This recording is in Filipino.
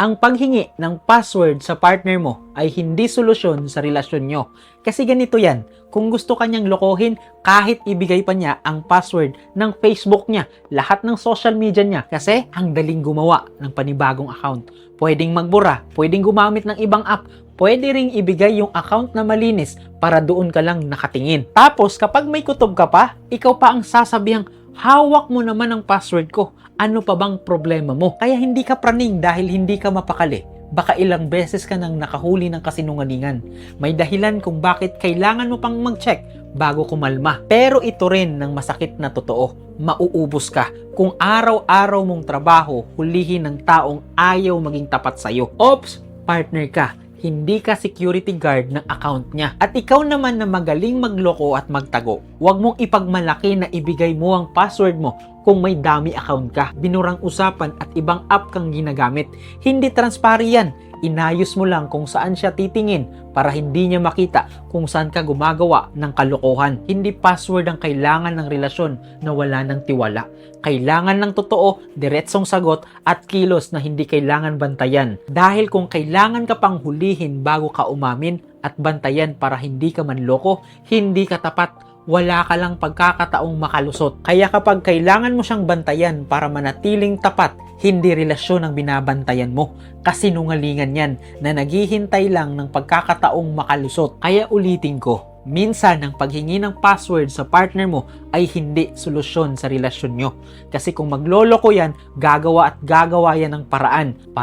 Ang paghingi ng password sa partner mo ay hindi solusyon sa relasyon nyo. Kasi ganito yan, kung gusto kanyang lokohin, kahit ibigay pa niya ang password ng Facebook niya, lahat ng social media niya, kasi ang daling gumawa ng panibagong account. Pwedeng magbura, pwedeng gumamit ng ibang app, pwede ring ibigay yung account na malinis para doon ka lang nakatingin. Tapos kapag may kutob ka pa, ikaw pa ang sasabihang, hawak mo naman ang password ko. Ano pa bang problema mo? Kaya hindi ka praning dahil hindi ka mapakali. Baka ilang beses ka nang nakahuli ng kasinungalingan. May dahilan kung bakit kailangan mo pang mag-check bago kumalma. Pero ito rin ng masakit na totoo. Mauubos ka kung araw-araw mong trabaho hulihin ng taong ayaw maging tapat sa'yo. Ops, partner ka. Hindi ka security guard ng account niya. At ikaw naman na magaling magloko at magtago, huwag mong ipagmalaki na ibigay mo ang password mo kung may dummy account ka, binurang usapan at ibang app kang ginagamit. Hindi transparent yan. Inayos mo lang kung saan siya titingin para hindi niya makita kung saan ka gumagawa ng kalokohan. Hindi password ang kailangan ng relasyon na wala ng tiwala. Kailangan ng totoo, diretsong sagot at kilos na hindi kailangan bantayan. Dahil kung kailangan ka pang hulihin bago ka umamin at bantayan para hindi ka manloko, hindi ka tapat. Wala ka lang pagkakataong makalusot. Kaya kapag kailangan mo siyang bantayan para manatiling tapat, hindi relasyon ang binabantayan mo. Kasinungalingan yan na naghihintay lang ng pagkakataong makalusot. Kaya ulitin ko, minsan ang paghingi ng password sa partner mo ay hindi solusyon sa relasyon nyo. Kasi kung magloloko yan, gagawa at gagawa yan ng paraan para